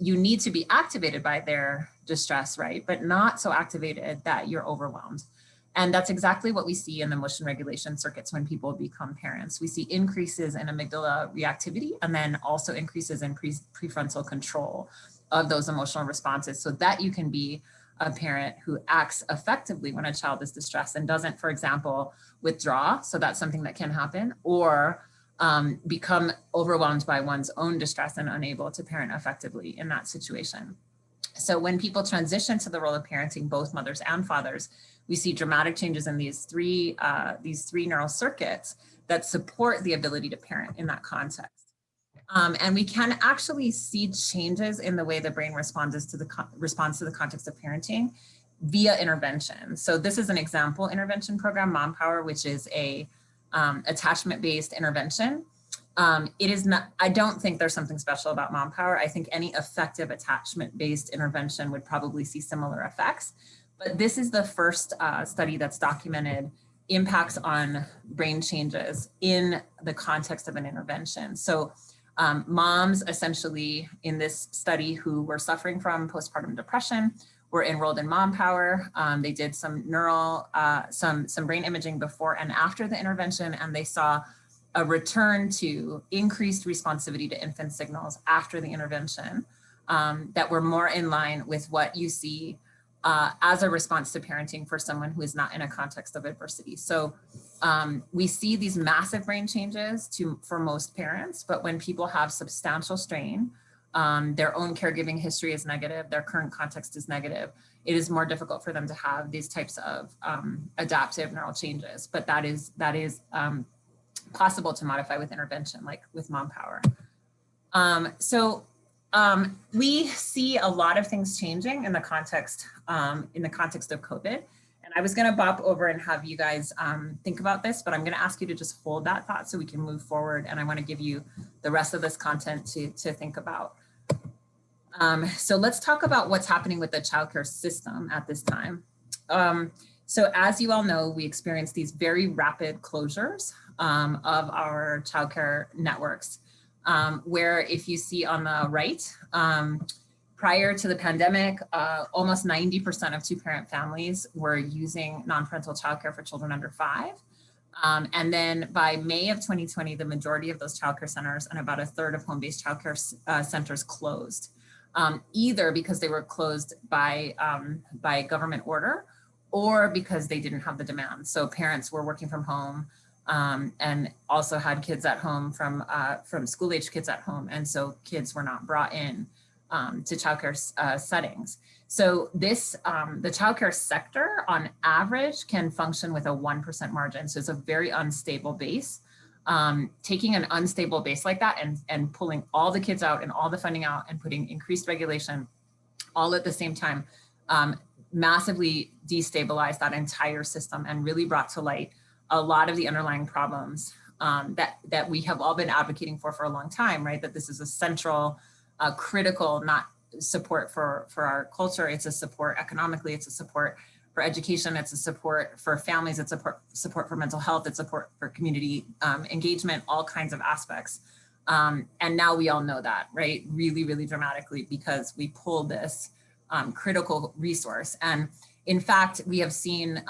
you need to be activated by their distress, right? But not so activated that you're overwhelmed. And that's exactly what we see in the emotion regulation circuits when people become parents. We see increases in amygdala reactivity and then also increases in prefrontal control of those emotional responses so that you can be a parent who acts effectively when a child is distressed and doesn't, for example, withdraw. So that's something that can happen, or become overwhelmed by one's own distress and unable to parent effectively in that situation. So when people transition to the role of parenting, both mothers and fathers, we see dramatic changes in these three neural circuits that support the ability to parent in that context. And we can actually see changes in the way the brain responds to the context of parenting via intervention. So this is an example intervention program, Mom Power, which is a attachment-based intervention. It is not, I don't think there's something special about Mom Power. I think any effective attachment-based intervention would probably see similar effects. But this is the first study that's documented impacts on brain changes in the context of an intervention. So moms essentially in this study who were suffering from postpartum depression were enrolled in Mom Power. They did some some brain imaging before and after the intervention, and they saw a return to increased responsivity to infant signals after the intervention that were more in line with what you see as a response to parenting for someone who is not in a context of adversity. So we see these massive brain changes for most parents, but when people have substantial strain, their own caregiving history is negative, their current context is negative, it is more difficult for them to have these types of adaptive neural changes. But that is possible to modify with intervention, like with Mom Power. We see a lot of things changing in the context of COVID. And I was going to bop over and have you guys think about this, but I'm going to ask you to just hold that thought so we can move forward. And I want to give you the rest of this content to think about. So let's talk about what's happening with the childcare system at this time. So as you all know, we experienced these very rapid closures of our childcare networks, where if you see on the right, prior to the pandemic, almost 90% of two-parent families were using non-parental childcare for children under 5. And then by May of 2020, the majority of those childcare centers and about a third of home-based childcare centers closed, either because they were closed by government order or because they didn't have the demand. So parents were working from home and also had kids at home from school-age kids at home. And so kids were not brought in to childcare settings. So this, the childcare sector on average can function with a 1% margin. So it's a very unstable base. Taking an unstable base like that and pulling all the kids out and all the funding out and putting increased regulation all at the same time massively destabilized that entire system and really brought to light a lot of the underlying problems that we have all been advocating for a long time, right? That this is a central, critical, not support for our culture. It's a support economically, it's a support for education, it's a support for families, it's a support for mental health, it's support for community engagement, all kinds of aspects. And now we all know that, right? Really, really dramatically, because we pulled this critical resource. And in fact, we have seen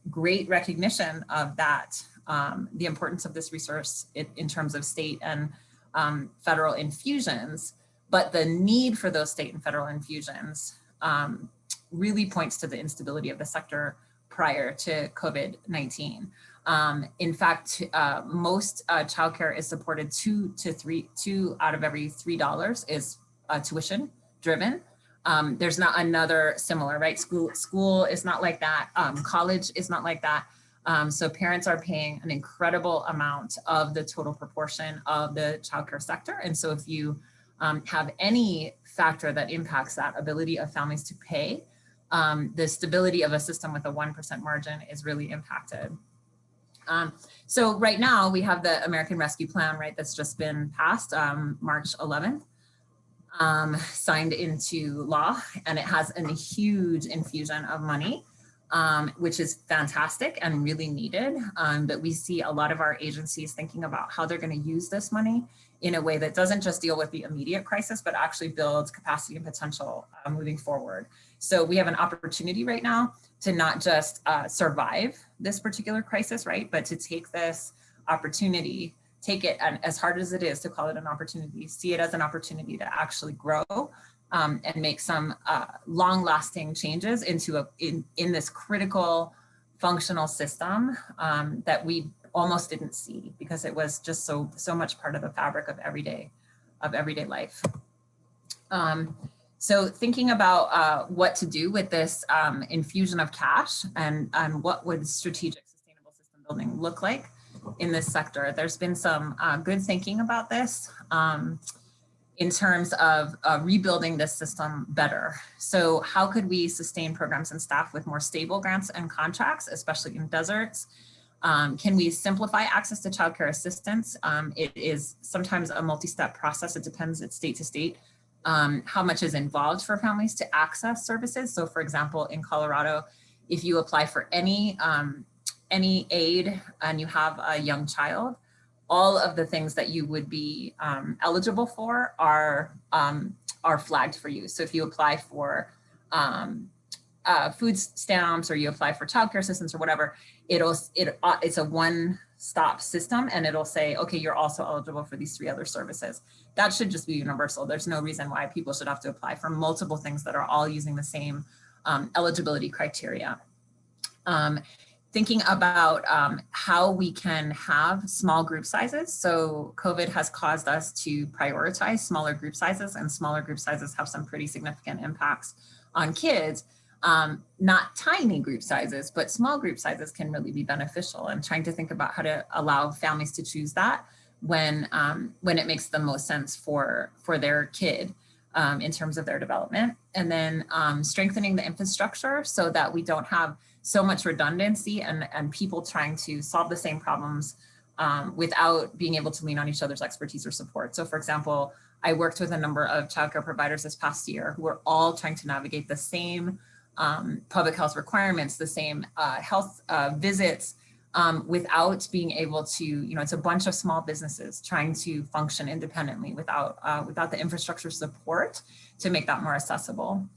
great recognition of that, the importance of this resource in terms of state and federal infusions, but the need for those state and federal infusions really points to the instability of the sector prior to COVID-19. In fact, most childcare is supported two out of every $3 is tuition driven. There's not another similar, right? School is not like that. College is not like that. So parents are paying an incredible amount of the total proportion of the childcare sector. And so if you have any factor that impacts that ability of families to pay, the stability of a system with a 1% margin is really impacted. So right now we have the American Rescue Plan, right? That's just been passed March 11th. Signed into law, and it has a huge infusion of money, which is fantastic and really needed. But we see a lot of our agencies thinking about how they're going to use this money in a way that doesn't just deal with the immediate crisis, but actually builds capacity and potential moving forward. So we have an opportunity right now to not just survive this particular crisis, right? But to take this opportunity, take it, and as hard as it is to call it an opportunity, see it as an opportunity to actually grow and make some long-lasting changes into in this critical functional system that we almost didn't see because it was just so much part of the fabric of everyday life. So thinking about what to do with this infusion of cash and what would strategic sustainable system building look like in this sector, there's been some good thinking about this in terms of rebuilding this system better. So how could we sustain programs and staff with more stable grants and contracts, especially in deserts? Can we simplify access to childcare assistance? It is sometimes a multi-step process. It depends, it's state to state, how much is involved for families to access services. So for example, in Colorado, if you apply for any aid and you have a young child, all of the things that you would be eligible for are flagged for you. So if you apply for food stamps or you apply for childcare assistance or whatever, it's a one-stop system and it'll say, okay, you're also eligible for these 3 other services. That should just be universal. There's no reason why people should have to apply for multiple things that are all using the same eligibility criteria. Thinking about how we can have small group sizes. So COVID has caused us to prioritize smaller group sizes, and smaller group sizes have some pretty significant impacts on kids. Not tiny group sizes, but small group sizes can really be beneficial, and trying to think about how to allow families to choose that when it makes the most sense for their kid in terms of their development. And then strengthening the infrastructure so that we don't have so much redundancy and people trying to solve the same problems without being able to lean on each other's expertise or support. So for example, I worked with a number of childcare providers this past year who were all trying to navigate the same public health requirements, the same health visits without being able to, it's a bunch of small businesses trying to function independently without the infrastructure support to make that more accessible.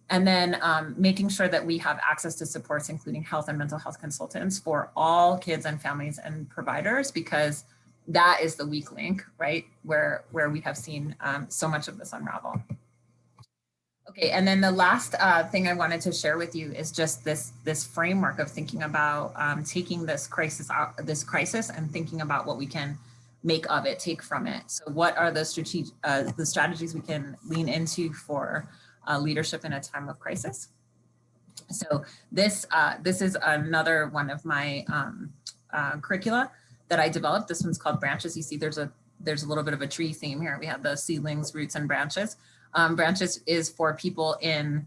And then making sure that we have access to supports, including health and mental health consultants for all kids and families and providers, because that is the weak link, right? Where we have seen so much of this unravel. Okay, and then the last thing I wanted to share with you is just this framework of thinking about taking this crisis and thinking about what we can make of it, take from it. So what are the strategies we can lean into for leadership in a time of crisis? So this is another one of my curricula that I developed. This one's called Branches. You see there's a little bit of a tree theme here. We have the seedlings, roots, and branches. Branches is for people in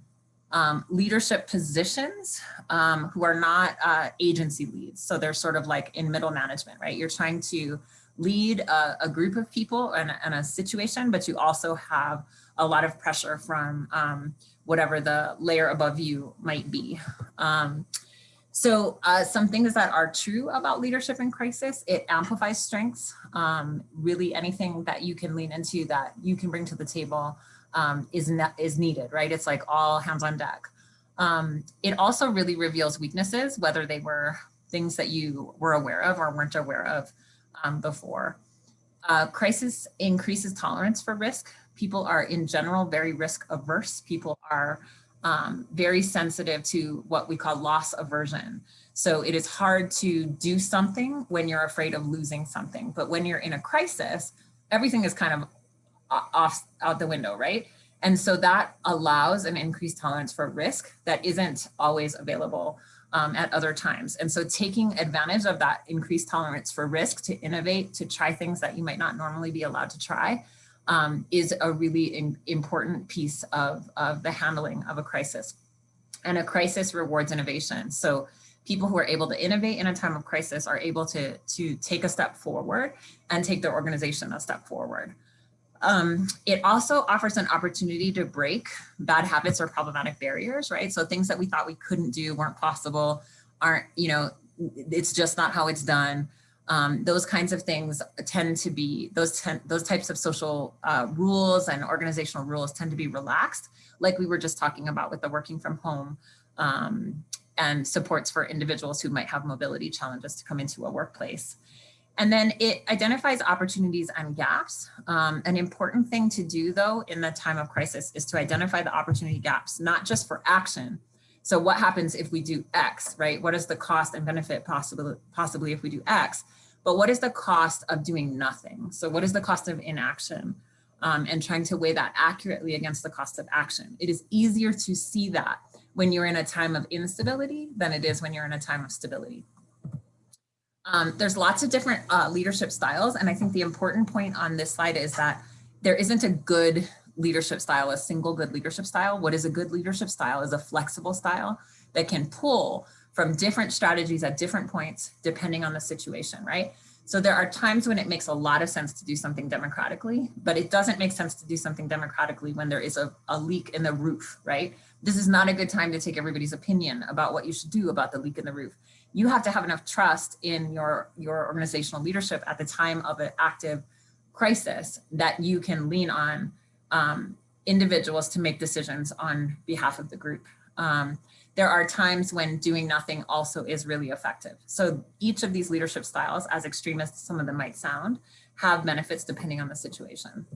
leadership positions who are not agency leads. So they're sort of like in middle management, right? You're trying to lead a group of people and a situation, but you also have a lot of pressure from whatever the layer above you might be. So some things that are true about leadership in crisis: it amplifies strengths. Really anything that you can lean into, that you can bring to the table is needed, right? It's like all hands on deck. It also really reveals weaknesses, whether they were things that you were aware of or weren't aware of before. Crisis increases tolerance for risk. People are in general very risk averse. People are very sensitive to what we call loss aversion. So it is hard to do something when you're afraid of losing something. But when you're in a crisis, everything is kind of out the window, right? And so that allows an increased tolerance for risk that isn't always available at other times. And so taking advantage of that increased tolerance for risk to innovate, to try things that you might not normally be allowed to try, is a really important piece of the handling of a crisis. And a crisis rewards innovation. So people who are able to innovate in a time of crisis are able to take a step forward and take their organization a step forward. It also offers an opportunity to break bad habits or problematic barriers, right? So things that we thought we couldn't do, weren't possible, aren't, it's just not how it's done. Those kinds of things tend to be, those types of social rules and organizational rules tend to be relaxed, like we were just talking about with the working from home and supports for individuals who might have mobility challenges to come into a workplace. And then it identifies opportunities and gaps. An important thing to do though in the time of crisis is to identify the opportunity gaps, not just for action. So what happens if we do X, right? What is the cost and benefit possibly if we do X? But what is the cost of doing nothing? So what is the cost of inaction? And trying to weigh that accurately against the cost of action. It is easier to see that when you're in a time of instability than it is when you're in a time of stability. There's lots of different leadership styles. And I think the important point on this slide is that there isn't a good leadership style, a single good leadership style. What is a good leadership style is a flexible style that can pull from different strategies at different points, depending on the situation, right? So there are times when it makes a lot of sense to do something democratically, but it doesn't make sense to do something democratically when there is a leak in the roof, right? This is not a good time to take everybody's opinion about what you should do about the leak in the roof. You have to have enough trust in your organizational leadership at the time of an active crisis that you can lean on individuals to make decisions on behalf of the group. There are times when doing nothing also is really effective. So each of these leadership styles, as extreme as some of them might sound, have benefits depending on the situation.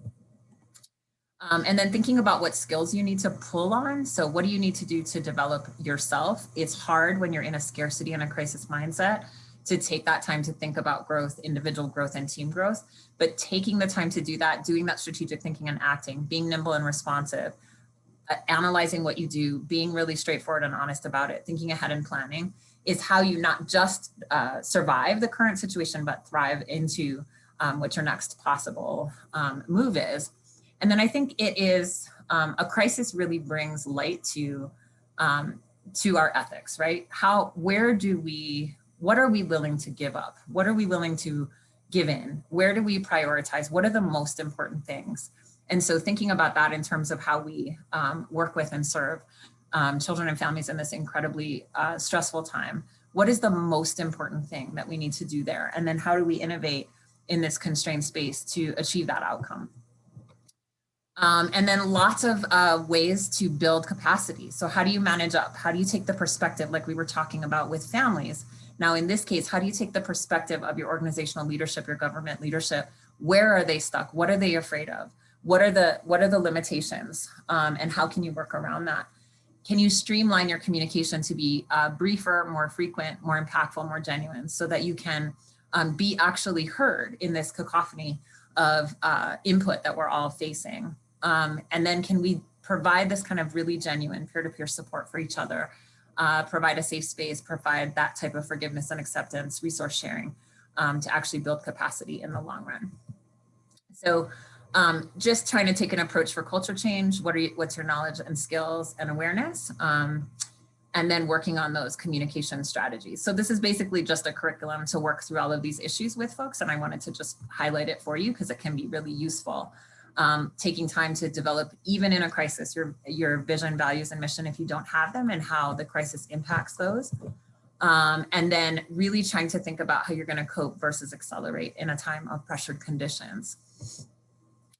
And then thinking about what skills you need to pull on. So what do you need to do to develop yourself? It's hard when you're in a scarcity and a crisis mindset to take that time to think about growth, individual growth and team growth, but taking the time to do that, doing that strategic thinking and acting, being nimble and responsive, analyzing what you do, being really straightforward and honest about it, thinking ahead and planning is how you not just survive the current situation, but thrive into what your next possible move is. And then I think it is, a crisis really brings light to our ethics, right? What are we willing to give up? What are we willing to give in? Where do we prioritize? What are the most important things? And so thinking about that in terms of how we work with and serve children and families in this incredibly stressful time, what is the most important thing that we need to do there? And then how do we innovate in this constrained space to achieve that outcome? And then lots of ways to build capacity. So how do you manage up? How do you take the perspective like we were talking about with families? Now, in this case, how do you take the perspective of your organizational leadership, your government leadership? Where are they stuck? What are they afraid of? What are the limitations? And how can you work around that? Can you streamline your communication to be briefer, more frequent, more impactful, more genuine, so that you can be actually heard in this cacophony of input that we're all facing? And then can we provide this kind of really genuine peer-to-peer support for each other, provide a safe space, provide that type of forgiveness and acceptance, resource sharing to actually build capacity in the long run. So just trying to take an approach for culture change. What's your knowledge and skills and awareness? And then working on those communication strategies. So this is basically just a curriculum to work through all of these issues with folks. And I wanted to just highlight it for you because it can be really useful. Taking time to develop, even in a crisis, your vision, values, and mission if you don't have them, and how the crisis impacts those. And then really trying to think about how you're going to cope versus accelerate in a time of pressured conditions.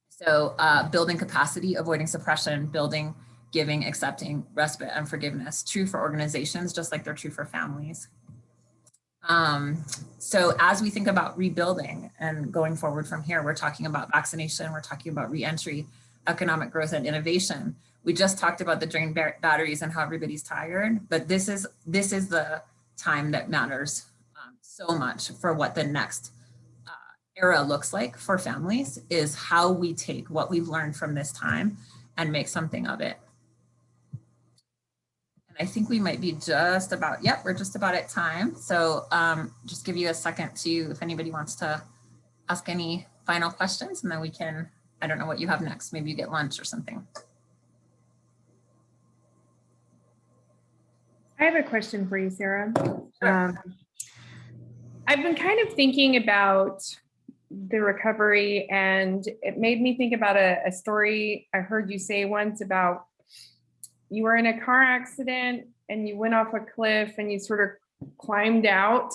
So building capacity, avoiding suppression, building, giving, accepting, respite, and forgiveness. True for organizations, just like they're true for families. So as we think about rebuilding and going forward from here, we're talking about vaccination, we're talking about reentry, economic growth and innovation. We just talked about the drained batteries and how everybody's tired, but this is the time that matters so much for what the next era looks like for families, is how we take what we've learned from this time and make something of it. And I think we might be just about, yep, we're just about at time. So just give you a second to, if anybody wants to ask any final questions, and then we can, I don't know what you have next. Maybe you get lunch or something. I have a question for you, Sarah. Sure. I've been kind of thinking about the recovery, and it made me think about a story I heard you say once about you were in a car accident and you went off a cliff and you sort of climbed out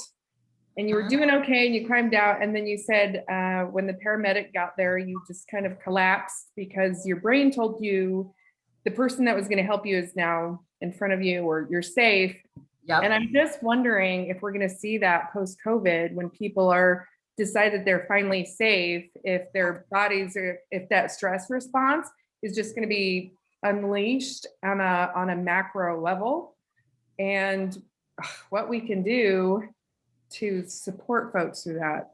and you were doing okay and you climbed out, and then you said when the paramedic got there, you just kind of collapsed because your brain told you the person that was going to help you is now in front of you, or you're safe. Yep. And I'm just wondering if we're going to see that post-COVID, when people are decided they're finally safe, if their bodies are, if that stress response is just going to be unleashed on a macro level, and what we can do to support folks through that.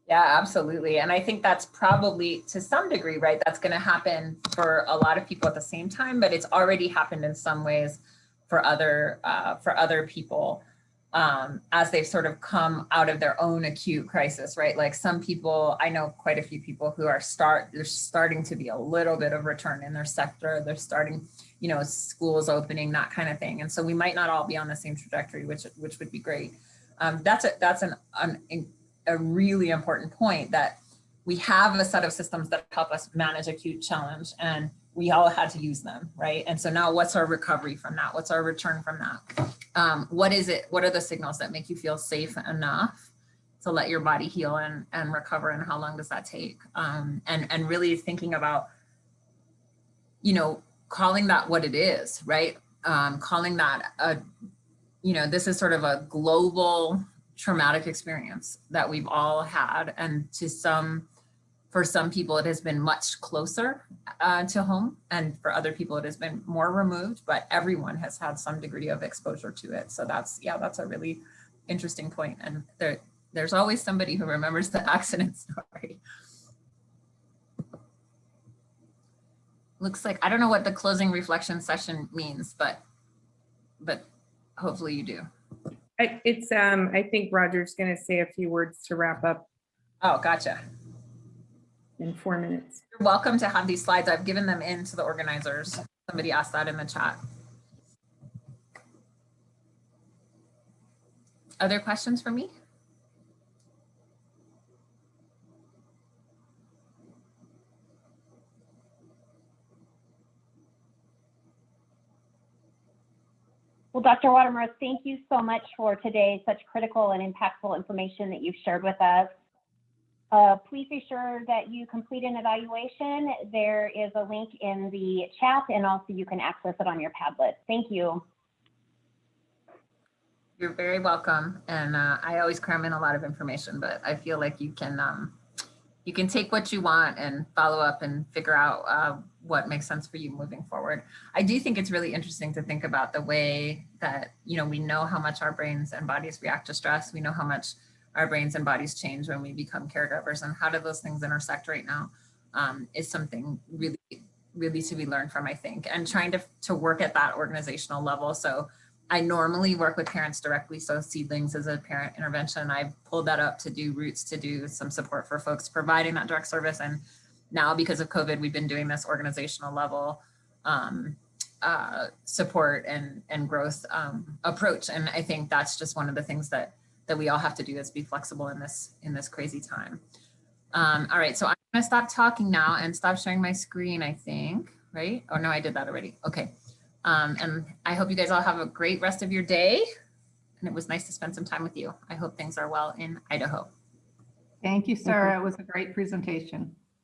Yeah, absolutely. And I think that's probably to some degree, right? That's going to happen for a lot of people at the same time, but it's already happened in some ways for other people as they've sort of come out of their own acute crisis, right? Like some people, I know quite a few people who are there's starting to be a little bit of return in their sector. They're starting, you know, schools opening, that kind of thing. And so we might not all be on the same trajectory, which would be great. That's a really important point, that we have a set of systems that help us manage acute challenge, and we all had to use them, right? And so now what's our recovery from that? What's our return from that? What is it? What are the signals that make you feel safe enough to let your body heal and recover, and how long does that take? And really thinking about, you know, calling that what it is, right? Calling that this is sort of a global traumatic experience that we've all had, and for some people it has been much closer to home, and for other people it has been more removed, but everyone has had some degree of exposure to it. So that's a really interesting point. And there's always somebody who remembers the accident story. Looks like, I don't know what the closing reflection session means, but hopefully you do. I think Roger's going to say a few words to wrap up. Oh, gotcha. In 4 minutes. You're welcome to have these slides. I've given them in to the organizers. Somebody asked that in the chat. Other questions for me? Well, Dr. Watamura, thank you so much for today, such critical and impactful information that you've shared with us. Please be sure that you complete an evaluation. There is a link in the chat, and also you can access it on your Padlet. Thank you. You're very welcome. And I always cram in a lot of information, but I feel like you can take what you want and follow up and figure out what makes sense for you moving forward. I do think it's really interesting to think about the way that, you know, we know how much our brains and bodies react to stress. We know how much our brains and bodies change when we become caregivers, and how do those things intersect right now is something really, really to be learned from, I think, and trying to work at that organizational level. So I normally work with parents directly. So Seedlings is a parent intervention. I've pulled that up to do Roots, to do some support for folks providing that direct service. And now because of COVID, we've been doing this organizational level support and growth approach. And I think that's just one of the things that we all have to do, is be flexible in this crazy time. All right, so I'm gonna stop talking now and stop sharing my screen, I think, right? Oh no, I did that already, okay. And I hope you guys all have a great rest of your day. And it was nice to spend some time with you. I hope things are well in Idaho. Thank you, Sarah. It was a great presentation.